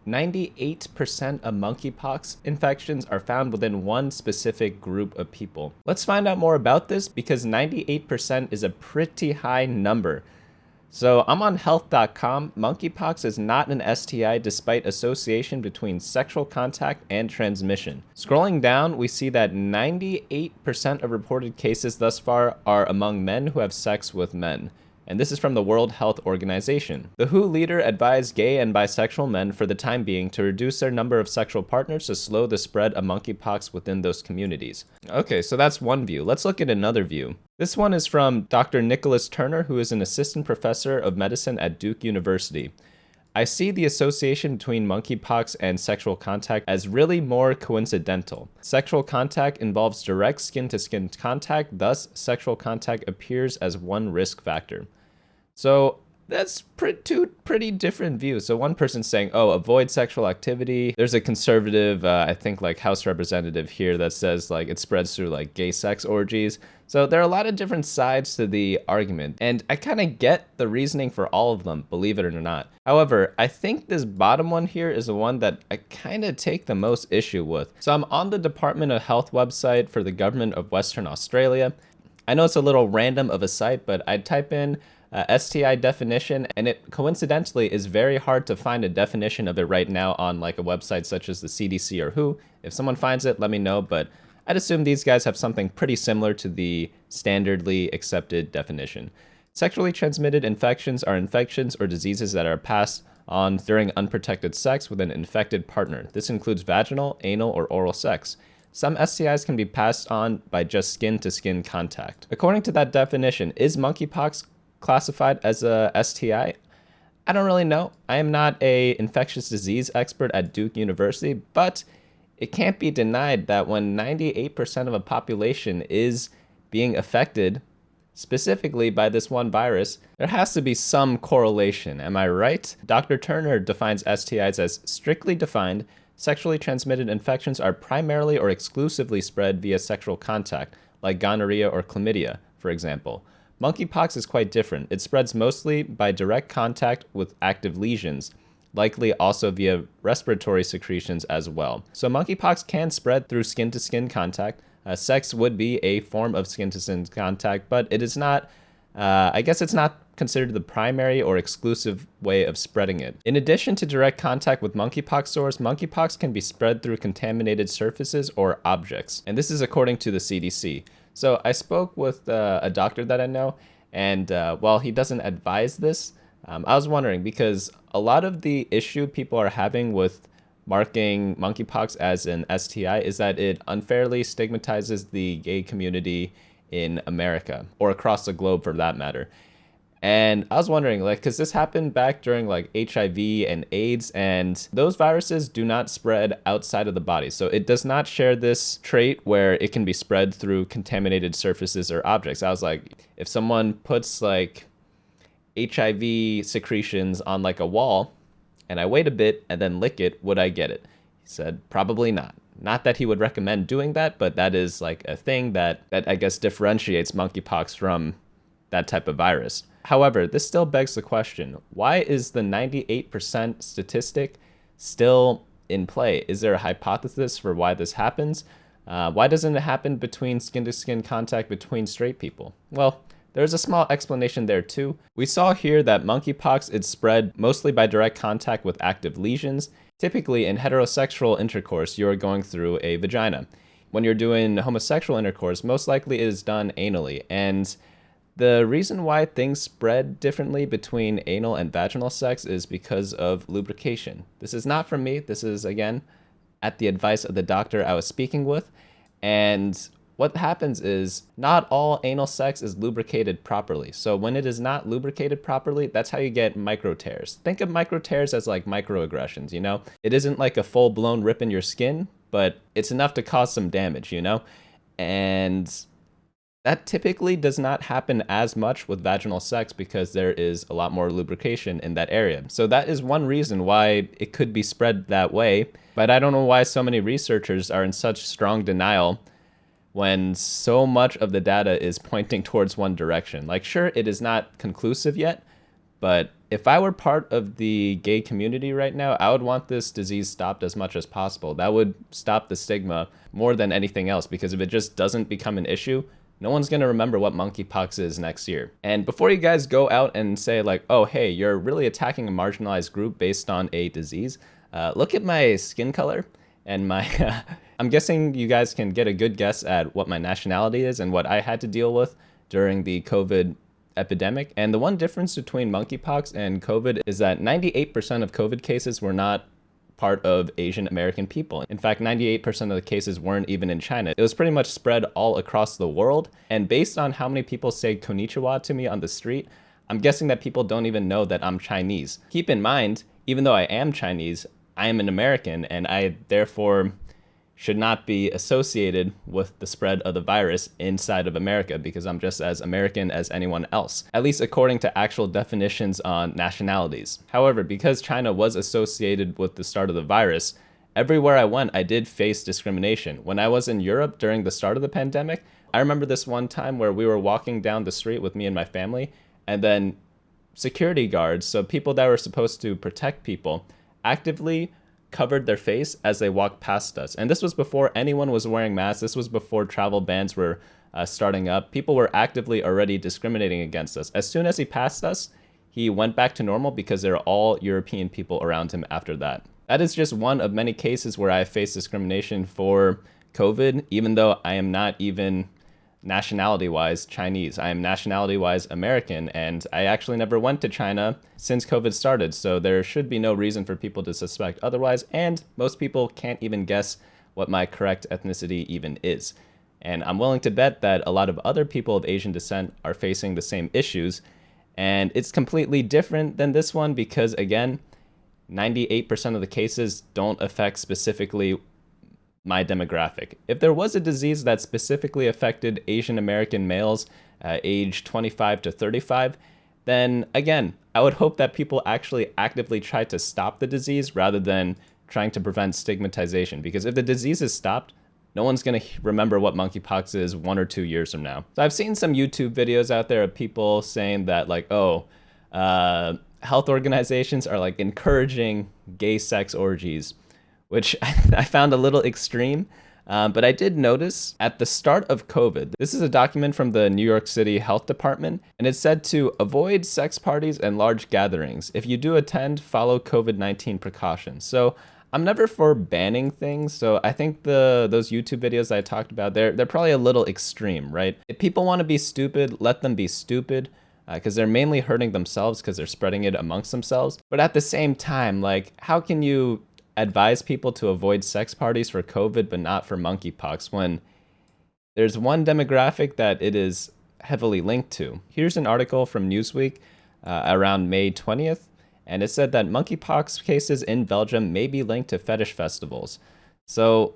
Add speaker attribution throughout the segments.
Speaker 1: 98% of monkeypox infections are found within one specific group of people. Let's find out more about this because 98% is a pretty high number. So I'm on health.com. Monkeypox is not an STI despite association between sexual contact and transmission. Scrolling down, we see that 98% of reported cases thus far are among men who have sex with men. And this is from the World Health Organization. The WHO leader advised gay and bisexual men for the time being to reduce their number of sexual partners to slow the spread of monkeypox within those communities. Okay, so that's one view. Let's look at another view. This one is from Dr. Nicholas Turner, who is an assistant professor of medicine at Duke University. I see the association between monkeypox and sexual contact as really more coincidental. Sexual contact involves direct skin-to-skin contact, thus sexual contact appears as one risk factor. So that's two pretty different views. So one person's saying, oh, avoid sexual activity. There's a conservative, I think like House representative here that says like it spreads through like gay sex orgies. So there are a lot of different sides to the argument, and I kind of get the reasoning for all of them, believe it or not. However, I think this bottom one here is the one that I kind of take the most issue with. So I'm on the Department of Health website for the government of Western Australia. I know it's a little random of a site, but I type in STI definition, and it coincidentally is very hard to find a definition of it right now on like a website such as the CDC or WHO. If someone finds it, let me know, but I'd assume these guys have something pretty similar to the standardly accepted definition. Sexually transmitted infections are infections or diseases that are passed on during unprotected sex with an infected partner. This includes vaginal, anal, or oral sex. Some STIs can be passed on by just skin-to-skin contact. According to that definition, is monkeypox classified as a STI? I don't really know. I am not an infectious disease expert at Duke University, but it can't be denied that when 98% of a population is being affected specifically by this one virus, there has to be some correlation. Am I right? Dr. Turner defines STIs as strictly defined. Sexually transmitted infections are primarily or exclusively spread via sexual contact, like gonorrhea or chlamydia, for example. Monkeypox is quite different. It spreads mostly by direct contact with active lesions, likely also via respiratory secretions as well. So monkeypox can spread through skin-to-skin contact. Sex would be a form of skin-to-skin contact, but it is not, I guess it's not considered the primary or exclusive way of spreading it. In addition to direct contact with monkeypox sores, monkeypox can be spread through contaminated surfaces or objects. And this is according to the CDC. So I spoke with a doctor that I know, and while he doesn't advise this, I was wondering, because a lot of the issue people are having with marking monkeypox as an STI is that it unfairly stigmatizes the gay community in America, or across the globe for that matter. And I was wondering, like, because this happened back during like HIV and AIDS, and those viruses do not spread outside of the body. So it does not share this trait where it can be spread through contaminated surfaces or objects. I was like, if someone puts like HIV secretions on like a wall and I wait a bit and then lick it, would I get it? He said, probably not. Not that he would recommend doing that, but that is like a thing that I guess differentiates monkeypox from that type of virus. However, this still begs the question, why is the 98% statistic still in play? Is there a hypothesis for why this happens? Why doesn't it happen between skin-to-skin contact between straight people? Well, there's a small explanation there too. We saw here that monkeypox is spread mostly by direct contact with active lesions. Typically in heterosexual intercourse, you're going through a vagina. When you're doing homosexual intercourse, most likely it is done anally. And the reason why things spread differently between anal and vaginal sex is because of lubrication. This is not from me. This is, again, at the advice of the doctor I was speaking with. And what happens is not all anal sex is lubricated properly. So when it is not lubricated properly, that's how you get micro tears. Think of micro tears as like microaggressions, you know? It isn't like a full-blown rip in your skin, but it's enough to cause some damage, you know? And that typically does not happen as much with vaginal sex because there is a lot more lubrication in that area. So that is one reason why it could be spread that way. But I don't know why so many researchers are in such strong denial when so much of the data is pointing towards one direction. Like, sure, it is not conclusive yet, But if I were part of the gay community right now, I would want this disease stopped as much as possible. That would stop the stigma more than anything else, because if it just doesn't become an issue, no one's going to remember what monkeypox is next year. And before you guys go out and say like, oh, hey, you're really attacking a marginalized group based on a disease, look at my skin color and my... I'm guessing you guys can get a good guess at what my nationality is and what I had to deal with during the COVID epidemic. And the one difference between monkeypox and COVID is that 98% of COVID cases were not part of Asian American people. In fact, 98% of the cases weren't even in China. It was pretty much spread all across the world. And based on how many people say konnichiwa to me on the street, I'm guessing that people don't even know that I'm Chinese. Keep in mind, even though I am Chinese, I am an American, and I therefore should not be associated with the spread of the virus inside of America, because I'm just as American as anyone else, at least according to actual definitions on nationalities. However, because China was associated with the start of the virus, everywhere I went, I did face discrimination. When I was in Europe during the start of the pandemic, I remember this one time where we were walking down the street with me and my family, and then security guards, so people that were supposed to protect people, actively covered their face as they walked past us. And this was before anyone was wearing masks. This was before travel bans were starting up. People were actively already discriminating against us. As soon as he passed us, he went back to normal because they were all European people around him after that. That is just one of many cases where I faced discrimination for COVID, even though I am not even nationality-wise Chinese. I am nationality-wise American, and I actually never went to China since COVID started, so there should be no reason for people to suspect otherwise, and most people can't even guess what my correct ethnicity even is. And I'm willing to bet that a lot of other people of Asian descent are facing the same issues, and it's completely different than this one because, again, 98% of the cases don't affect specifically my demographic. If there was a disease that specifically affected Asian American males aged 25 to 35, then again, I would hope that people actually actively try to stop the disease rather than trying to prevent stigmatization. Because if the disease is stopped, no one's going to remember what monkeypox is 1 or 2 years from now. So I've seen some YouTube videos out there of people saying that like, oh, health organizations are like encouraging gay sex orgies, which I found a little extreme. But I did notice at the start of COVID, this is a document from the New York City Health Department, and it said to avoid sex parties and large gatherings. If you do attend, follow COVID-19 precautions. So I'm never for banning things. So I think those YouTube videos I talked about, they're probably a little extreme, right? If people want to be stupid, let them be stupid. Because they're mainly hurting themselves because they're spreading it amongst themselves. But at the same time, like, how can you advise people to avoid sex parties for COVID but not for monkeypox when there's one demographic that it is heavily linked to? Here's an article from Newsweek around May 20th, and it said that monkeypox cases in Belgium may be linked to fetish festivals. So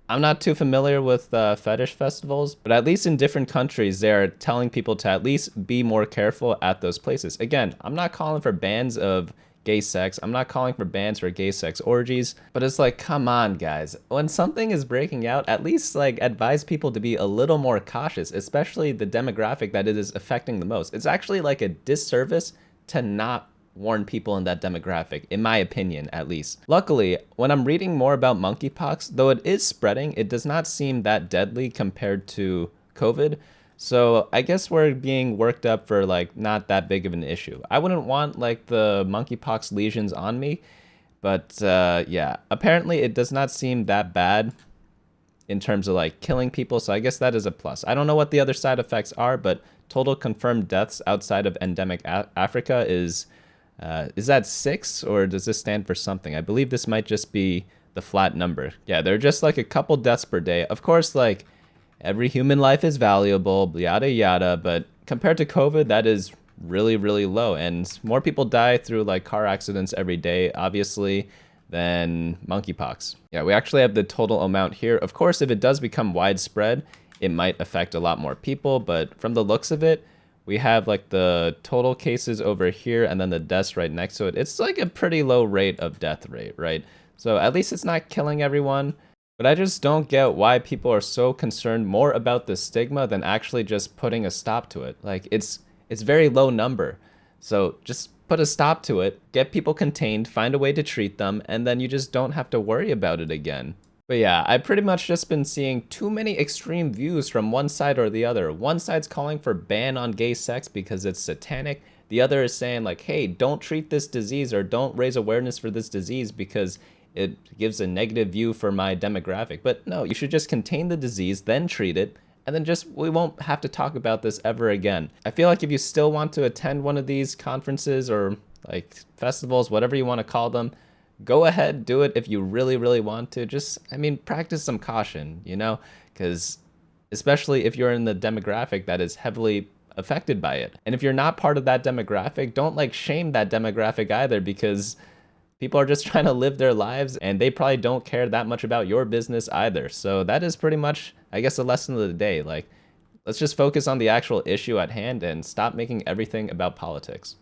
Speaker 1: I'm not too familiar with fetish festivals, but at least in different countries, they're telling people to at least be more careful at those places. Again, I'm not calling for bans of gay sex. I'm not calling for bans for gay sex orgies, but it's like, come on, guys. When something is breaking out, at least like advise people to be a little more cautious, especially the demographic that it is affecting the most. It's actually like a disservice to not warn people in that demographic, in my opinion, at least. Luckily, when I'm reading more about monkeypox, though it is spreading, it does not seem that deadly compared to COVID. So I guess we're being worked up for like not that big of an issue. I wouldn't want like the monkeypox lesions on me, but yeah, apparently it does not seem that bad in terms of like killing people. So I guess that is a plus. I don't know what the other side effects are, but total confirmed deaths outside of endemic Africa is that 6, or does this stand for something? I believe this might just be the flat number. Yeah, they're just like a couple deaths per day. Of course, like every human life is valuable, yada yada, but compared to COVID, that is really, really low. And more people die through like car accidents every day, obviously, than monkeypox. Yeah, we actually have the total amount here. Of course, if it does become widespread, it might affect a lot more people, but from the looks of it, we have like the total cases over here and then the deaths right next to it. It's like a pretty low rate of death rate, right? So at least it's not killing everyone. But I just don't get why people are so concerned more about the stigma than actually just putting a stop to it. Like it's very low number. So just put a stop to it, get people contained, find a way to treat them, and then you just don't have to worry about it again. But yeah, I've pretty much just been seeing too many extreme views from one side or the other. One side's calling for ban on gay sex because it's satanic. The other is saying like, hey, don't treat this disease or don't raise awareness for this disease because it gives a negative view for my demographic. But no, you should just contain the disease, then treat it, and then we won't have to talk about this ever again. I feel like if you still want to attend one of these conferences or like festivals, whatever you want to call them, go ahead, do it if you really, really want to. Just, I mean, practice some caution, you know, because especially if you're in the demographic that is heavily affected by it. And if you're not part of that demographic, don't like shame that demographic either, because people are just trying to live their lives and they probably don't care that much about your business either. So that is pretty much, I guess, the lesson of the day. Like, let's just focus on the actual issue at hand and stop making everything about politics.